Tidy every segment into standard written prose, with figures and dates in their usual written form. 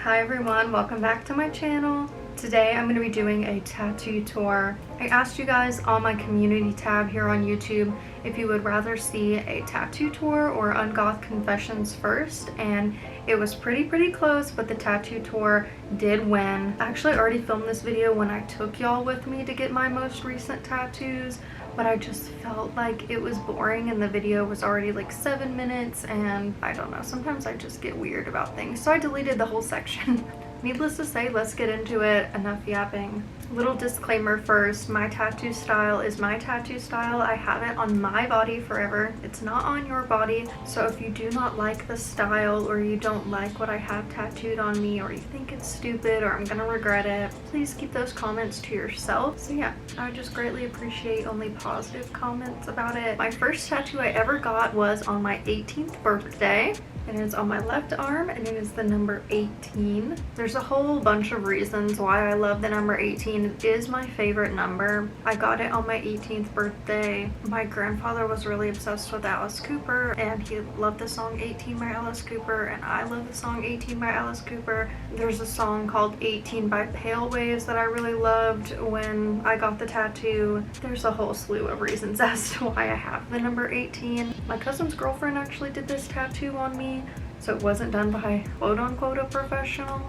Hi everyone, welcome back to my channel. Today I'm going to be doing a tattoo tour. I asked you guys on my community tab here on YouTube if you would rather see a tattoo tour or ungoth confessions first, and it was pretty close, but the tattoo tour did win. I actually already filmed this video when I took y'all with me to get my most recent tattoos, but I just felt like it was boring and the video was already like 7 minutes, and I don't know, sometimes I just get weird about things, so I deleted the whole section. Needless to say, let's get into it. Enough yapping. Little disclaimer first, my tattoo style is my tattoo style. I have it on my body forever. It's not on your body, so if you do not like the style or you don't like what I have tattooed on me, or you think it's stupid or I'm gonna regret it, please keep those comments to yourself. So yeah, I just greatly appreciate only positive comments about it. My first tattoo I ever got was on my 18th birthday. And it is on my left arm, and it is the number 18. There's a whole bunch of reasons why I love the number 18. It is my favorite number. I got it on my 18th birthday. My grandfather was really obsessed with Alice Cooper, and he loved the song 18 by Alice Cooper, and I love the song 18 by Alice Cooper. There's a song called 18 by Pale Waves that I really loved when I got the tattoo. There's a whole slew of reasons as to why I have the number 18. My cousin's girlfriend actually did this tattoo on me, so it wasn't done by quote-unquote a professional,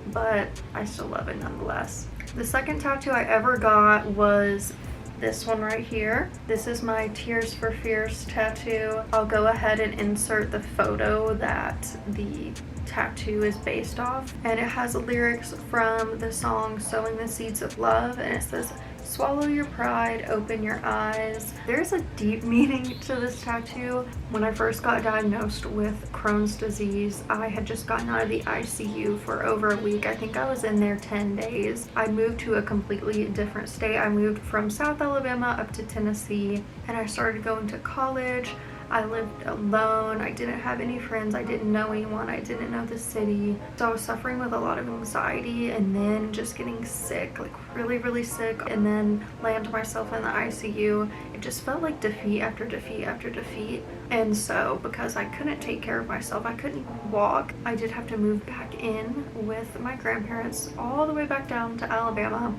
but I still love it nonetheless. The second tattoo I ever got was this one right here. This is my Tears for Fears tattoo. I'll go ahead and insert the photo that the tattoo is based off, and it has lyrics from the song Sowing the Seeds of Love, and it says, "Swallow your pride, open your eyes." There's a deep meaning to this tattoo. When I first got diagnosed with Crohn's disease, I had just gotten out of the ICU for over a week. I think I was in there 10 days. I moved to a completely different state. I moved from South Alabama up to Tennessee, and I started going to college. I lived alone. I didn't have any friends. I didn't know anyone. I didn't know the city. So I was suffering with a lot of anxiety, and then just getting sick, like really sick, and then land myself in the ICU. It just felt like defeat after defeat after defeat. And so because I couldn't take care of myself, I couldn't even walk, I did have to move back in with my grandparents all the way back down to Alabama.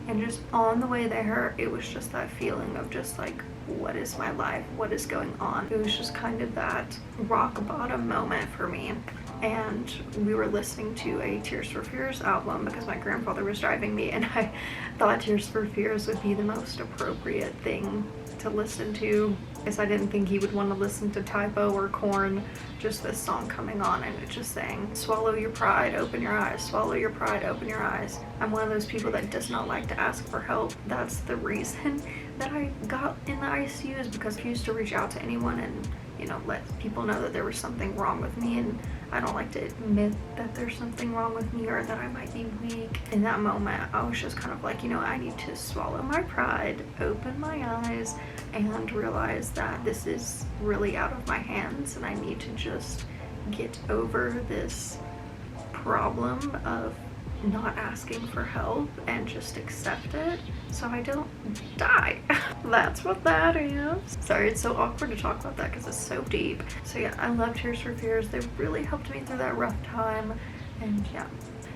And just on the way there, it was just that feeling of just like, what is my life? What is going on? It was just kind of that rock bottom moment for me. And we were listening to a Tears for Fears album because my grandfather was driving me, and I thought Tears for Fears would be the most appropriate thing to listen to. I guess I didn't think he would want to listen to Typo or Korn, just this song coming on, and it just saying, "Swallow your pride, open your eyes, swallow your pride, open your eyes." I'm one of those people that does not like to ask for help. That's the reason that I got in the ICU, is because I refused to reach out to anyone and, you know, let people know that there was something wrong with me, and I don't like to admit that there's something wrong with me or that I might be weak. In that moment, I was just kind of like, you know, I need to swallow my pride, open my eyes, and realize that this is really out of my hands, and I need to just get over this problem of not asking for help and just accept it so I don't die. That's what that is. Sorry, it's so awkward to talk about that because it's so deep. So yeah, I love Tears for Fears. They really helped me through that rough time. And yeah,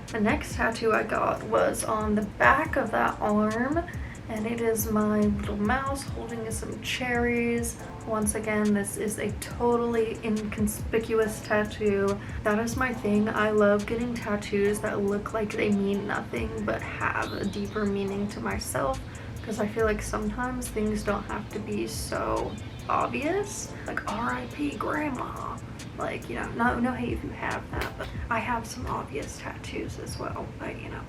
the next tattoo I got was on the back of that arm, and it is my little mouse holding some cherries. Once again, this is a totally inconspicuous tattoo. That is my thing. I love getting tattoos that look like they mean nothing but have a deeper meaning to myself, because I feel like sometimes things don't have to be so obvious, like RIP grandma. Like, you know, no hate if you have that, but I have some obvious tattoos as well. But you know,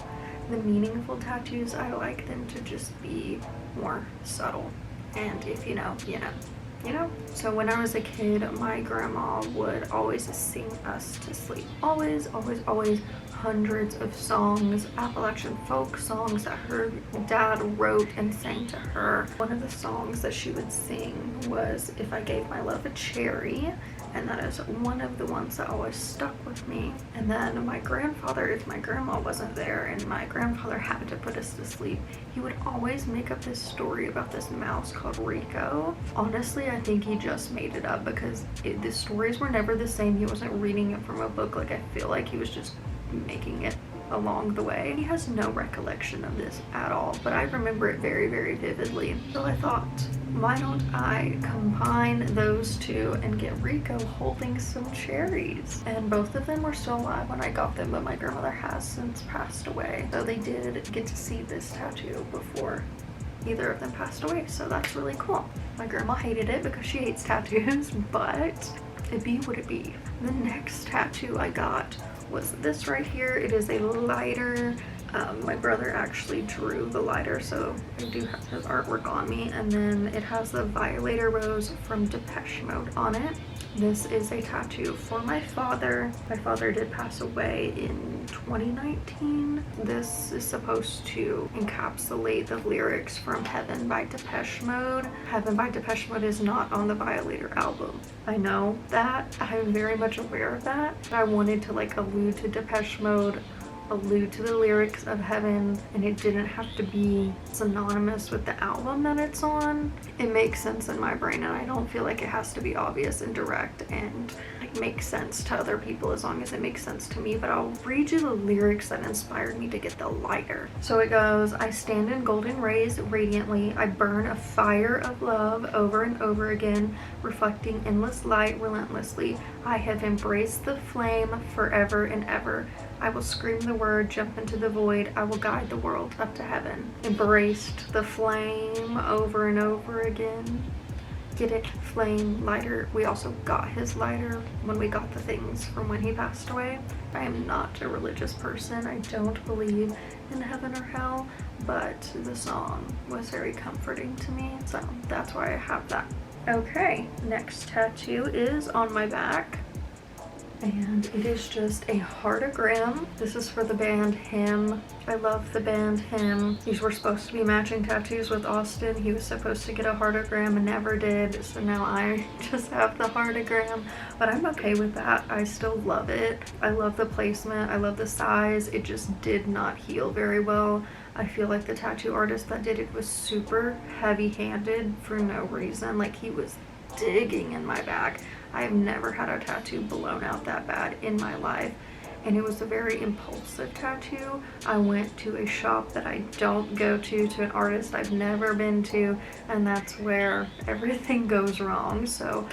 the meaningful tattoos, I like them to just be more subtle, and if you know, you know. So when I was a kid, my grandma would always sing us to sleep. Always hundreds of songs, Appalachian folk songs that her dad wrote and sang to her. One of the songs that she would sing was "If I Gave My Love a Cherry," and that is one of the ones that always stuck with me. And then my grandfather, if my grandma wasn't there and my grandfather had to put us to sleep, he would always make up this story about this mouse called Rico. Honestly, I think he just made it up because the stories were never the same. He wasn't reading it from a book. Like, I feel like he was just making it along the way. He has no recollection of this at all, but I remember it very, very vividly. So I thought, why don't I combine those two and get Rico holding some cherries? And both of them were still alive when I got them, but my grandmother has since passed away. So they did get to see this tattoo before either of them passed away, so that's really cool. My grandma hated it because she hates tattoos, but it be what it be. The next tattoo I got was this right here. It is a lighter. My brother actually drew the lighter, so I do have his artwork on me. And then it has the Violator Rose from Depeche Mode on it. This is a tattoo for my father. My father did pass away in 2019. This is supposed to encapsulate the lyrics from Heaven by Depeche Mode. Heaven by Depeche Mode is not on the Violator album. I know that. I'm very much aware of that. I wanted to like allude to Depeche Mode, allude to the lyrics of Heaven, and it didn't have to be synonymous with the album that it's on. It makes sense in my brain, and I don't feel like it has to be obvious and direct and like make sense to other people as long as it makes sense to me. But I'll read you the lyrics that inspired me to get the lighter. So it goes, I stand in golden rays radiantly, I burn a fire of love over and over again, reflecting endless light relentlessly. I have embraced the flame forever and ever. I will scream the word, jump into the void. I will guide the world up to heaven. Embraced the flame over and over again. Get it? Flame, lighter. We also got his lighter when we got the things from when he passed away. I am not a religious person. I don't believe in heaven or hell, but the song was very comforting to me, so that's why I have that. Okay, next tattoo is on my back, and it is just a heartogram. This is for the band Him. I love the band Him. These were supposed to be matching tattoos with Austin. He was supposed to get a heartogram and never did, so now I just have the heartogram, but I'm okay with that. I still love it. I love the placement. I love the size. It just did not heal very well. I feel like the tattoo artist that did it was super heavy-handed for no reason. Like, he was digging in my back. I've never had a tattoo blown out that bad in my life, and it was a very impulsive tattoo. I went to a shop that I don't go to an artist I've never been to, and that's where everything goes wrong. So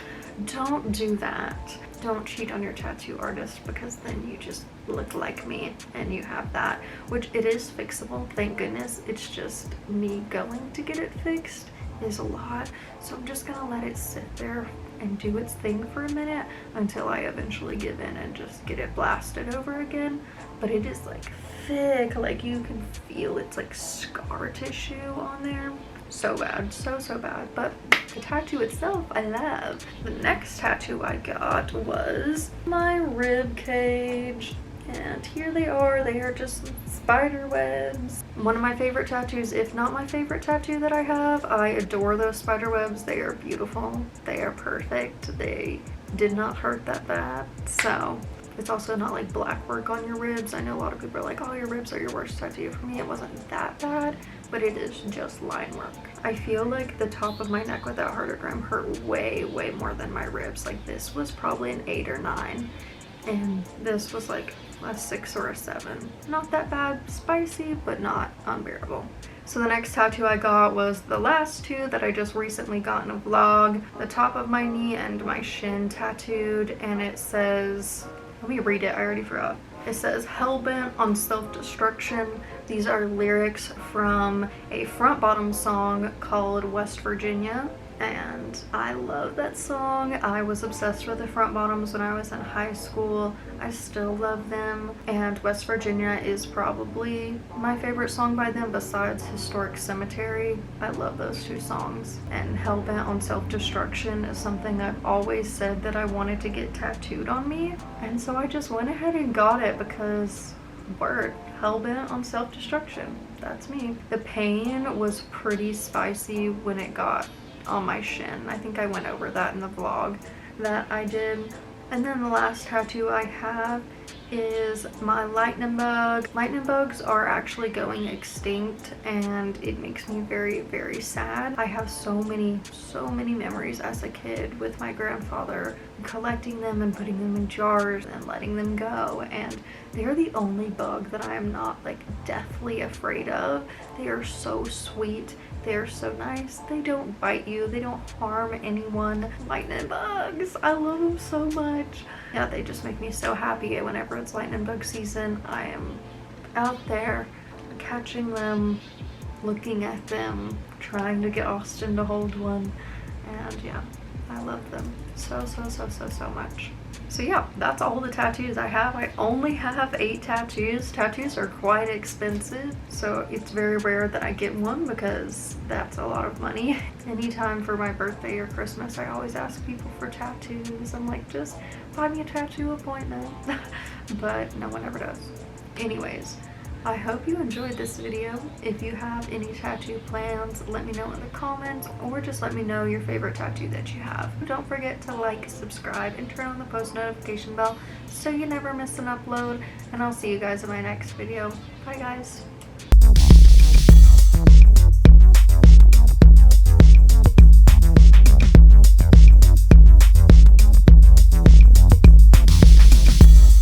don't do that. Don't cheat on your tattoo artist, because then you just look like me and you have that, which it is fixable, thank goodness. It's just me going to get it fixed is a lot, so I'm just gonna let it sit there and do its thing for a minute until I eventually give in and just get it blasted over again. But it is like thick, like you can feel it's like scar tissue on there. So bad, so bad. But the tattoo itself I love. The next tattoo I got was my rib cage, and here they are just spider webs. One of my favorite tattoos, if not my favorite tattoo that I have. I adore those spider webs. They are beautiful, they are perfect, they did not hurt that bad. So it's also not like black work on your ribs. I know a lot of people are like, oh, your ribs are your worst tattoo. For me, it wasn't that bad, but it is just line work. I feel like the top of my neck with that heartogram hurt way more than my ribs. Like, this was probably an 8 or 9, and this was like a 6 or a 7. Not that bad, spicy, but not unbearable. So the next tattoo I got was the last two that I just recently got in a vlog. The top of my knee and my shin tattooed, and it says, let me read it, I already forgot. It says, hellbent on self-destruction. These are lyrics from a Front Bottom song called West Virginia, and I love that song. I was obsessed with the Front Bottoms when I was in high school. I still love them, and West Virginia is probably my favorite song by them besides Historic Cemetery. I love those two songs. And Hellbent on Self-Destruction is something I've always said that I wanted to get tattooed on me, and so I just went ahead and got it because, word, Hellbent on Self-Destruction, that's me. The pain was pretty spicy when it got on my shin. I think I went over that in the vlog that I did. And then the last tattoo I have is my lightning bug. Lightning bugs are actually going extinct and it makes me very, very sad. I have so many memories as a kid with my grandfather collecting them and putting them in jars and letting them go, and they're the only bug that I am not like deathly afraid of. They are so sweet. They're so nice. They don't bite you. They don't harm anyone. Lightning bugs. I love them so much. Yeah, they just make me so happy. Whenever it's lightning bug season, I am out there catching them, looking at them, trying to get Austin to hold one. And yeah, I love them so much. So yeah, that's all the tattoos I have. I only have 8 tattoos. Tattoos are quite expensive, so it's very rare that I get one because that's a lot of money. Anytime for my birthday or Christmas, I always ask people for tattoos. I'm like, just buy me a tattoo appointment. But no one ever does. Anyways, I hope you enjoyed this video. If you have any tattoo plans, let me know in the comments, or just let me know your favorite tattoo that you have. Don't forget to like, subscribe, and turn on the post notification bell so you never miss an upload, and I'll see you guys in my next video. Bye guys.